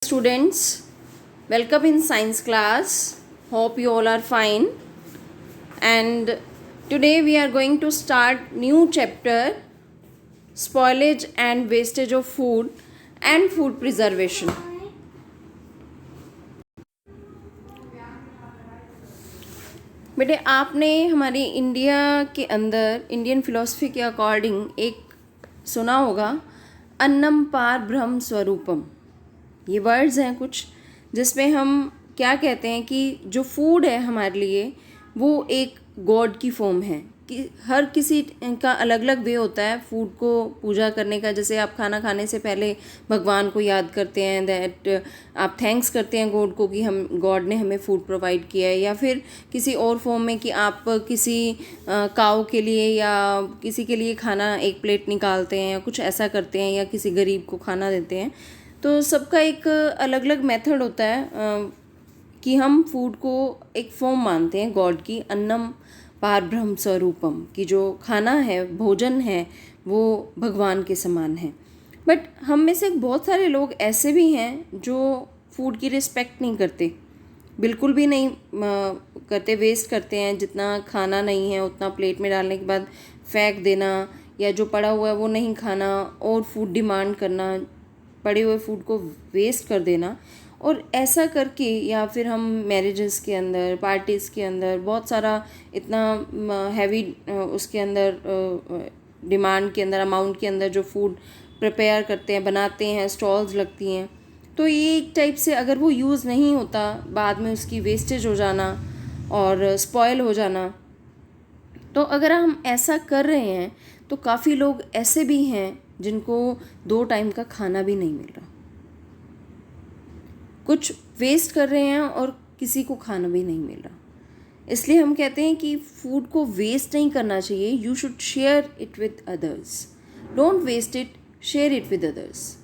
Students, welcome in science class. Hope you all are fine. And today we are going to start new chapter, spoilage and wastage of food and food preservation. बेटे आपने हमारी India के अंदर Indian philosophy के according एक सुना होगा, अन्नम पार ब्रह्म स्वरूपम। ये वर्ड्स हैं कुछ जिसमें हम क्या कहते हैं कि जो फूड है हमारे लिए वो एक गॉड की फॉर्म है। कि हर किसी का अलग अलग वे होता है फूड को पूजा करने का। जैसे आप खाना खाने से पहले भगवान को याद करते हैं, दैट आप थैंक्स करते हैं गॉड को कि हम गॉड ने हमें फूड प्रोवाइड किया है। या फिर किसी और फॉर्म में कि आप किसी काऊ के लिए या किसी के लिए खाना एक प्लेट निकालते हैं या कुछ ऐसा करते हैं, या किसी गरीब को खाना देते हैं। तो सबका एक अलग अलग मेथड होता है कि हम फूड को एक फॉर्म मानते हैं गॉड की, अन्नम पार ब्रह्म स्वरूपम, कि जो खाना है, भोजन है, वो भगवान के समान है। बट हम में से बहुत सारे लोग ऐसे भी हैं जो फूड की रिस्पेक्ट नहीं करते, बिल्कुल भी नहीं करते, वेस्ट करते हैं। जितना खाना नहीं है उतना प्लेट में डालने के बाद फेंक देना, या जो पड़ा हुआ है वो नहीं खाना और फूड डिमांड करना, पड़े हुए फूड को वेस्ट कर देना। और ऐसा करके या फिर हम मैरिजेस के अंदर, पार्टीज़ के अंदर बहुत सारा इतना हैवी उसके अंदर डिमांड के अंदर, अमाउंट के अंदर जो फूड प्रिपेयर करते हैं, बनाते हैं, स्टॉल्स लगती हैं। तो ये एक टाइप से अगर वो यूज़ नहीं होता, बाद में उसकी वेस्टेज हो जाना और स्पॉयल हो जाना। तो अगर हम ऐसा कर रहे हैं तो काफ़ी लोग ऐसे भी हैं जिनको 2 टाइम का खाना भी नहीं मिल रहा, कुछ वेस्ट कर रहे हैं और किसी को खाना भी नहीं मिल रहा। इसलिए हम कहते हैं कि फूड को वेस्ट नहीं करना चाहिए। You should share it with others, don't waste it, share it with others.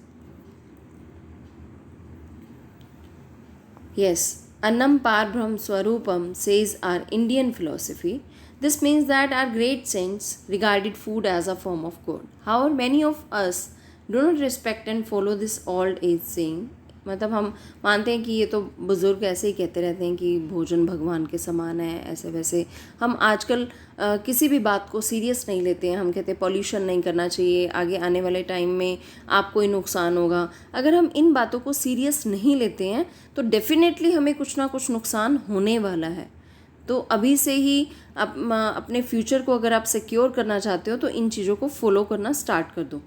Yes, अन्नम पार ब्रह्म स्वरूपम says our Indian philosophy. This means that our great saints regarded food as a form of God. However, many of us do not respect and follow this old age saying. मतलब हम मानते हैं कि ये तो बुज़ुर्ग ऐसे ही कहते रहते हैं कि भोजन भगवान के समान है, ऐसे वैसे। हम आजकल किसी भी बात को सीरियस नहीं लेते हैं। हम कहते हैं पॉल्यूशन नहीं करना चाहिए, आगे आने वाले टाइम में आपको ही नुकसान होगा। अगर हम इन बातों को सीरियस नहीं लेते हैं तो डेफिनेटली हमें कुछ ना कुछ नुकसान होने वाला है। तो अभी से ही अपने फ्यूचर को अगर आप सिक्योर करना चाहते हो तो इन चीज़ों को फॉलो करना स्टार्ट कर दो।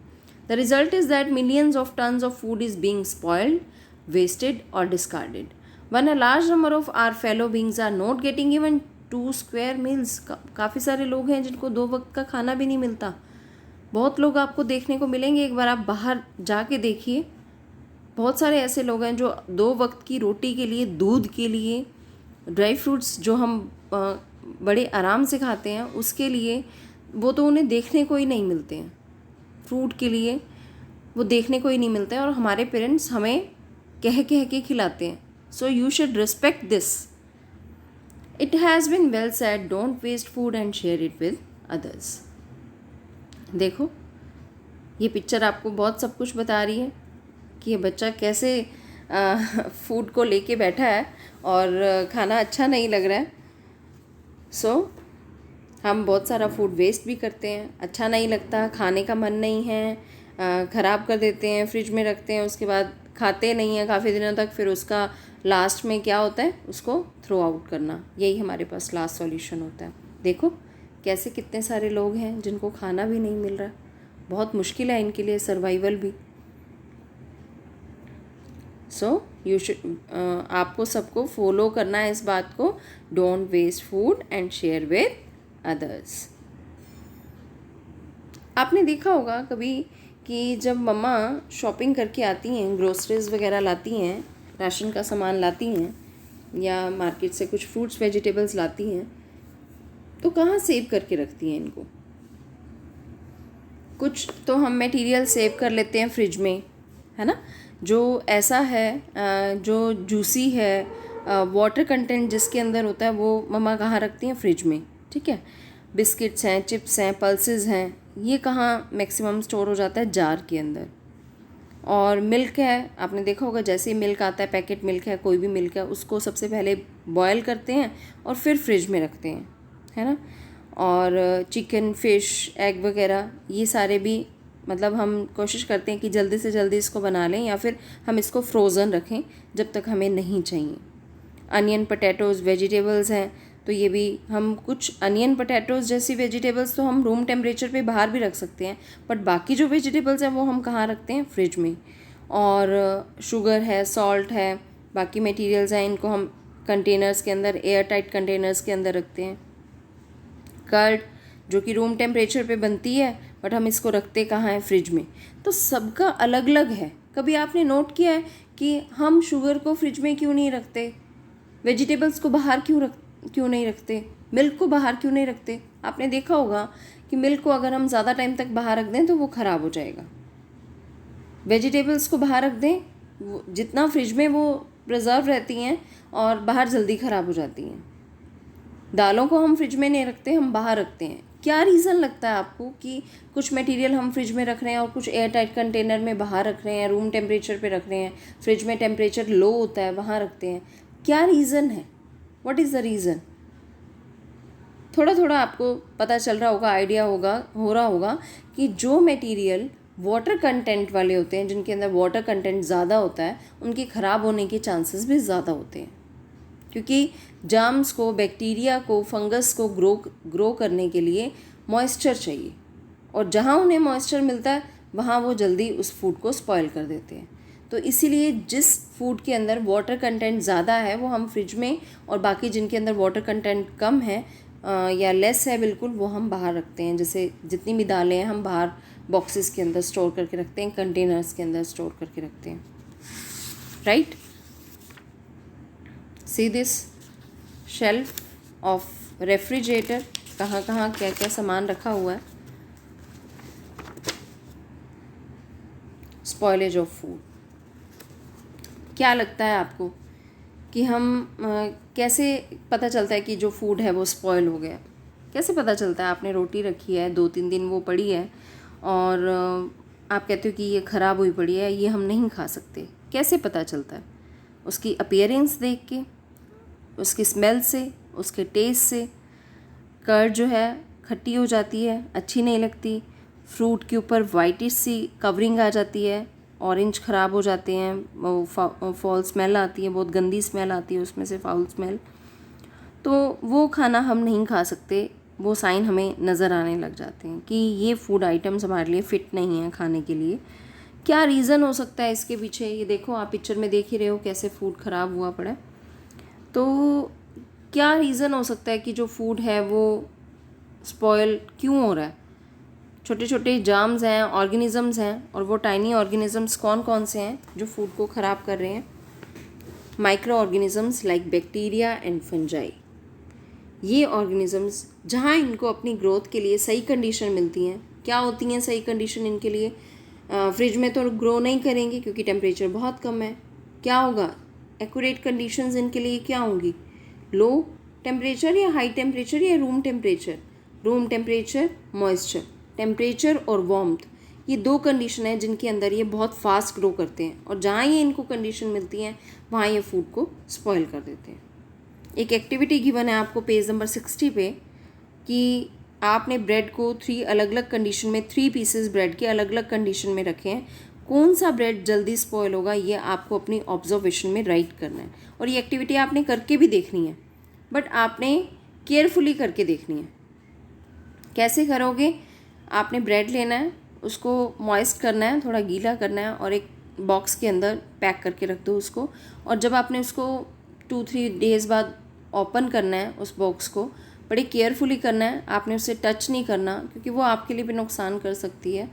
The result is that millions of tons of food is being spoiled, wasted or discarded, when a large number of our fellow beings are not getting even 2 square meals. काफ़ी सारे लोग हैं जिनको 2 वक्त का खाना भी नहीं मिलता। बहुत लोग आपको देखने को मिलेंगे, एक बार आप बाहर जाके देखिए, बहुत सारे ऐसे लोग हैं जो 2 वक्त की रोटी के लिए, दूध के लिए, ड्राई फ्रूट्स जो हम बड़े आराम से खाते हैं उसके लिए, वो तो उन्हें देखने को ही नहीं मिलते हैं। फ्रूट के लिए वो देखने को ही नहीं मिलते हैं और हमारे पेरेंट्स हमें कह कह के खिलाते हैं। So you should respect this. It has been well said, don't waste food and share it with others. देखो, ये पिक्चर आपको बहुत सब कुछ बता रही है कि ये बच्चा कैसे फूड को लेके बैठा है और खाना अच्छा नहीं लग रहा है। सो हम बहुत सारा फूड वेस्ट भी करते हैं, अच्छा नहीं लगता, खाने का मन नहीं है, ख़राब कर देते हैं, फ्रिज में रखते हैं, उसके बाद खाते नहीं हैं काफ़ी दिनों तक। फिर उसका लास्ट में क्या होता है, उसको थ्रो आउट करना। यही हमारे पास लास्ट सॉल्यूशन होता है। देखो कैसे कितने सारे लोग हैं जिनको खाना भी नहीं मिल रहा, बहुत मुश्किल है इनके लिए सर्वाइवल भी। सो यू शुड, आपको सबको फॉलो करना है इस बात को, don't waste food and share with others. आपने देखा होगा कभी कि जब मम्मा शॉपिंग करके आती हैं, ग्रोसरीज वगैरह लाती हैं, राशन का सामान लाती हैं, या मार्केट से कुछ फ्रूट्स वेजिटेबल्स लाती हैं, तो कहाँ सेव करके रखती हैं इनको? कुछ तो हम मटेरियल सेव कर लेते हैं फ्रिज में, है ना, जो ऐसा है जो जूसी है, वाटर कंटेंट जिसके अंदर होता है, वो मम्मा कहाँ रखती हैं? फ्रिज में, ठीक है। बिस्किट्स हैं, चिप्स हैं, पल्सेस हैं, ये कहाँ मैक्सिमम स्टोर हो जाता है? जार के अंदर। और मिल्क है, आपने देखा होगा जैसे ही मिल्क आता है, पैकेट मिल्क है, कोई भी मिल्क है, उसको सबसे पहले बॉयल करते हैं और फिर फ्रिज में रखते हैं, है ना। और चिकन, फिश, एग वगैरह ये सारे भी मतलब हम कोशिश करते हैं कि जल्दी से जल्दी इसको बना लें या फिर हम इसको फ्रोज़न रखें जब तक हमें नहीं चाहिए। अनियन, पोटैटोज़, वेजिटेबल्स हैं, तो ये भी हम कुछ अनियन, पोटैटोज़ जैसी वेजिटेबल्स तो हम रूम टेम्परेचर पे बाहर भी रख सकते हैं, बट बाकी जो वेजिटेबल्स हैं वो हम कहाँ रखते हैं, फ्रिज में। और शुगर है, सॉल्ट है, बाकी मटेरियल्स हैं, इनको हम कंटेनर्स के अंदर, एयर टाइट कंटेनर्स के अंदर रखते हैं। कर्ड जो कि रूम टेम्परेचर पे बनती है, बट हम इसको रखते कहाँ हैं, फ्रिज में। तो सबका अलग अलग है। कभी आपने नोट किया है कि हम शुगर को फ्रिज में क्यों नहीं रखते, वेजिटेबल्स को बाहर क्यों नहीं रखते, मिल्क को बाहर क्यों नहीं रखते? आपने देखा होगा कि मिल्क को अगर हम ज़्यादा टाइम तक बाहर रख दें तो वो ख़राब हो जाएगा। वेजिटेबल्स को बाहर रख दें, जितना फ्रिज में वो प्रिजर्व रहती हैं और बाहर जल्दी ख़राब हो जाती हैं। दालों को हम फ्रिज में नहीं रखते, हम बाहर रखते हैं। क्या रीज़न लगता है आपको कि कुछ मटेरियल हम फ्रिज में रख रहे हैं और कुछ एयर टाइट कंटेनर में बाहर रख रहे हैं, रूम टेम्परेचर पे रख रहे हैं, फ्रिज में टेम्परेचर लो होता है वहाँ रखते हैं? क्या रीज़न है? What is the reason? थोड़ा थोड़ा आपको पता चल रहा होगा, आइडिया हो रहा होगा कि जो मटेरियल वाटर कंटेंट वाले होते हैं, जिनके अंदर वाटर कंटेंट ज़्यादा होता है, उनके ख़राब होने के चांसेस भी ज़्यादा होते हैं, क्योंकि जर्म्स को, बैक्टीरिया को, फंगस को ग्रो करने के लिए मॉइस्चर चाहिए, और जहाँ उन्हें मॉइस्चर मिलता है वहाँ वो जल्दी उस फूड को स्पॉइल कर देते हैं। तो इसीलिए जिस फूड के अंदर वाटर कंटेंट ज़्यादा है वो हम फ्रिज में, और बाकी जिनके अंदर वाटर कंटेंट कम है या लेस है बिल्कुल, वो हम बाहर रखते हैं। जैसे जितनी भी दालें हैं हम बाहर बॉक्सेस के अंदर स्टोर करके रखते हैं, कंटेनर्स के अंदर स्टोर करके रखते हैं, right. See this shelf of refrigerator, कहाँ कहाँ क्या क्या सामान रखा हुआ है। Spoilage of food. क्या लगता है आपको कि हम कैसे पता चलता है कि जो फूड है वो स्पॉइल हो गया? कैसे पता चलता है? आपने रोटी रखी है, 2-3 दिन वो पड़ी है और आप कहते हो कि ये ख़राब हुई पड़ी है, ये हम नहीं खा सकते। कैसे पता चलता है? उसकी अपीयरेंस देख के, उसकी स्मेल से, उसके टेस्ट से। कर्ड जो है खट्टी हो जाती है, अच्छी नहीं लगती। फ्रूट के ऊपर वाइटिश सी कवरिंग आ जाती है, ऑरेंज ख़राब हो जाते हैं, वो फॉल स्मेल आती है, बहुत गंदी स्मेल आती है उसमें से, फाउल स्मेल। तो वो खाना हम नहीं खा सकते। वो साइन हमें नज़र आने लग जाते हैं कि ये फूड आइटम्स हमारे लिए फ़िट नहीं है खाने के लिए। क्या रीज़न हो सकता है इसके पीछे? ये देखो, आप पिक्चर में देख ही रहे हो कैसे फूड ख़राब हुआ पड़ा है। तो क्या रीज़न हो सकता है कि जो फूड है वो स्पॉयल क्यों हो रहा है? छोटे छोटे जर्म्स हैं, ऑर्गेनिज़म्स हैं, और वो टाइनी ऑर्गेनिज़म्स कौन कौन से हैं जो फूड को ख़राब कर रहे हैं? Micro organisms like bacteria and fungi. ये ऑर्गेनिज़म्स जहाँ इनको अपनी ग्रोथ के लिए सही कंडीशन मिलती हैं, क्या होती हैं सही कंडीशन इनके लिए? फ्रिज में तो ग्रो नहीं करेंगे क्योंकि टेम्परेचर बहुत कम है। क्या होगा? एक्यूरेट कंडीशंस इनके लिए क्या होंगी? लो टेम्परेचर या हाई टेम्परेचर या room temperature? Room temperature, moisture, temperature और वार्मथ, ये 2 कंडीशन है जिनके अंदर ये बहुत फास्ट ग्रो करते हैं, और जहाँ ये इनको कंडीशन मिलती हैं वहाँ ये फूड को स्पॉइल कर देते हैं। एक एक्टिविटी गिवन है आपको पेज नंबर 60 पे कि आपने ब्रेड को 3 अलग अलग कंडीशन में, 3 पीसेस ब्रेड के अलग अलग कंडीशन में रखे हैं। कौन सा ब्रेड जल्दी स्पॉइल होगा ये आपको अपनी ऑब्जर्वेशन में राइट करना है, और ये एक्टिविटी आपने करके भी देखनी है, बट आपने केयरफुली करके देखनी है। कैसे करोगे? आपने ब्रेड लेना है, उसको मॉइस्ट करना है, थोड़ा गीला करना है, और एक बॉक्स के अंदर पैक करके रख दो उसको। और जब आपने उसको 2-3 डेज़ बाद ओपन करना है उस बॉक्स को, बड़े केयरफुली करना है। आपने उसे टच नहीं करना क्योंकि वो आपके लिए भी नुकसान कर सकती है।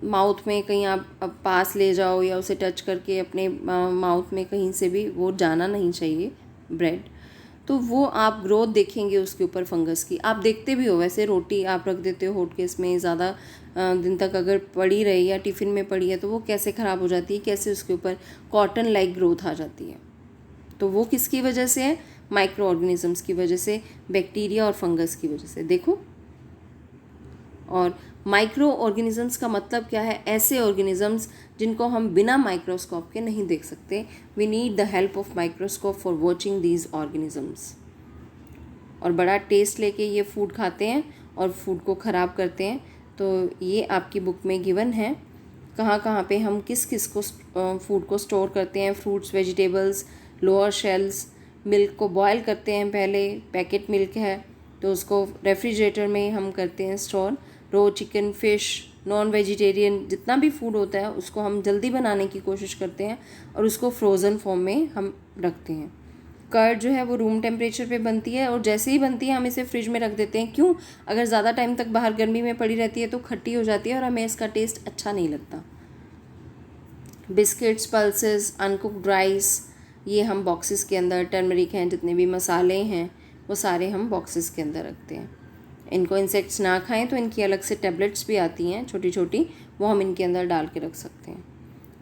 माउथ में कहीं आप पास ले जाओ या उसे टच करके अपने माउथ में कहीं से भी वो जाना नहीं चाहिए ब्रेड। तो वो आप ग्रोथ देखेंगे उसके ऊपर फंगस की। आप देखते भी हो, वैसे रोटी आप रख देते हो हॉटकेस में, ज़्यादा दिन तक अगर पड़ी रही या टिफ़िन में पड़ी है तो वो कैसे ख़राब हो जाती है, कैसे उसके ऊपर कॉटन लाइक ग्रोथ आ जाती है। तो वो किसकी वजह से है? माइक्रो ऑर्गेनिज़म्स की वजह से, बैक्टीरिया और फंगस की वजह से। देखो, और माइक्रो ऑर्गेनिजम्स का मतलब क्या है? ऐसे ऑर्गेनिजम्स जिनको हम बिना माइक्रोस्कोप के नहीं देख सकते. We need the help of microscope for watching these organisms. और बड़ा टेस्ट लेके ये फूड खाते हैं और फूड को ख़राब करते हैं. तो ये आपकी बुक में गिवन है कहाँ कहाँ पे हम किस किस को फूड को स्टोर करते हैं. Fruits, vegetables, lower shells. Milk को बॉयल करते हैं पहले, पैकेट मिल्क है तो उसको रेफ्रिजरेटर में हम करते हैं स्टोर. रो चिकन, फ़िश, नॉन वेजिटेरियन जितना भी फूड होता है उसको हम जल्दी बनाने की कोशिश करते हैं और उसको फ्रोज़न फॉर्म में हम रखते हैं. कर्ड जो है वो रूम टेम्परेचर पे बनती है और जैसे ही बनती है हम इसे फ्रिज में रख देते हैं. क्यों? अगर ज़्यादा टाइम तक बाहर गर्मी में पड़ी रहती है तो खट्टी हो जाती है और हमें इसका टेस्ट अच्छा नहीं लगता. बिस्किट्स, पल्सेस, अनकुक्ड राइस, ये हम बॉक्सेस के अंदर, टर्मरिक हैं, जितने भी मसाले हैं वो सारे हम बॉक्सेस के अंदर रखते हैं. इनको इंसेक्ट्स ना खाएं तो इनकी अलग से टैबलेट्स भी आती हैं छोटी छोटी, वो हम इनके अंदर डाल के रख सकते हैं.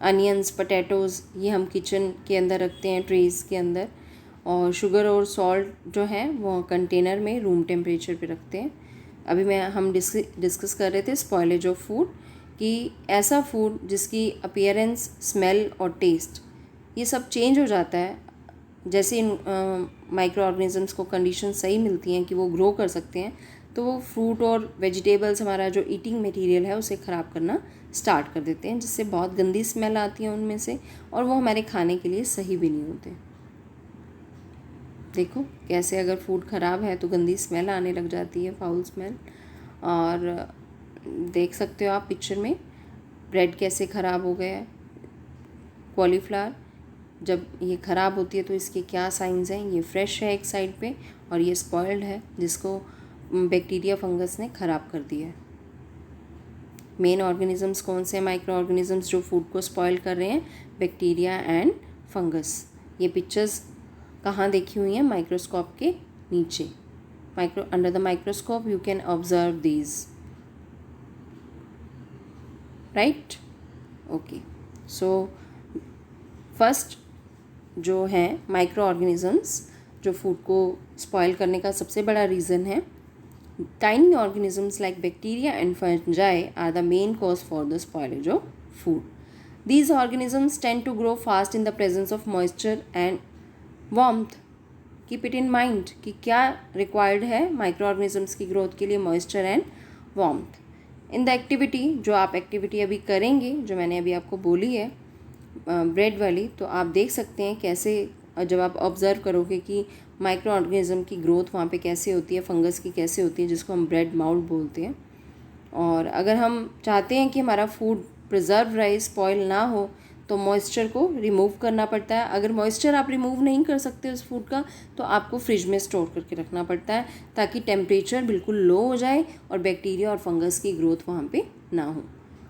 अनियंस, पटेटोज़, ये हम किचन के अंदर रखते हैं, ट्रेज़ के अंदर. और शुगर और सॉल्ट जो है वो कंटेनर में रूम टेम्परेचर पे रखते हैं. अभी हम डिस्कस कर रहे थे स्पॉयलेज ऑफ फूड, कि ऐसा फूड जिसकी अपीयरेंस, स्मेल और टेस्ट ये सब चेंज हो जाता है जैसे इन माइक्रो ऑर्गेनिजम्स को कंडीशन सही मिलती हैं कि वो ग्रो कर सकते हैं, तो वो फ्रूट और वेजिटेबल्स, हमारा जो ईटिंग मटेरियल है उसे ख़राब करना स्टार्ट कर देते हैं, जिससे बहुत गंदी स्मेल आती है उनमें से और वो हमारे खाने के लिए सही भी नहीं होते. देखो कैसे अगर फूड ख़राब है तो गंदी स्मेल आने लग जाती है, फाउल स्मेल. और देख सकते हो आप पिक्चर में ब्रेड कैसे ख़राब हो गया है. कॉलीफ्लावर जब ये ख़राब होती है तो इसके क्या साइंस हैं? ये फ्रेश है एक साइड पे और ये स्पॉइल्ड है जिसको बैक्टीरिया, फंगस ने ख़राब कर दिया है. मेन ऑर्गेनिजम्स कौन से हैं? माइक्रो ऑर्गेनिजम्स जो फूड को स्पॉइल कर रहे हैं, बैक्टीरिया एंड फंगस. ये पिक्चर्स कहाँ देखी हुई हैं? माइक्रोस्कोप के नीचे. Under the microscope you can observe these, right? Okay. So first जो है माइक्रो ऑर्गेनिजम्स जो फूड को स्पॉइल करने का सबसे बड़ा रीज़न है. Tiny organisms like bacteria and fungi are the main cause for the spoilage of food. These organisms tend to grow fast in the presence of moisture and warmth. Keep it in mind कि क्या required है micro organisms की growth के लिए? Moisture and warmth. In the activity, जो आप activity अभी करेंगे, जो मैंने अभी आपको बोली है ब्रेड वाली, तो आप देख सकते हैं कैसे जब आप ऑब्ज़र्व करोगे कि माइक्रो ऑर्गेनिज्म की ग्रोथ वहाँ पे कैसे होती है, फंगस की कैसे होती है, जिसको हम ब्रेड माउल्ड बोलते हैं. और अगर हम चाहते हैं कि हमारा फूड प्रिजर्व रहे, स्पॉइल ना हो, तो मॉइस्चर को रिमूव करना पड़ता है. अगर मॉइस्चर आप रिमूव नहीं कर सकते उस फूड का तो आपको फ्रिज में स्टोर करके रखना पड़ता है ताकि टेम्परेचर बिल्कुल लो हो जाए और बैक्टीरिया और फंगस की ग्रोथ वहाँ पे ना हो.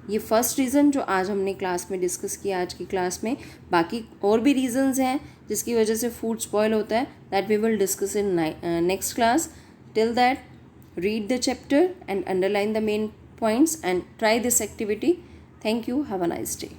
ये फर्स्ट रीज़न जो आज हमने क्लास में डिस्कस किया आज की क्लास में. बाकी और भी रीज़न्स हैं जिसकी वजह से फूड स्पॉइल होता है, that we will discuss in next class. Till that, read the chapter and underline the main points and try this activity. Thank you. Have a nice day.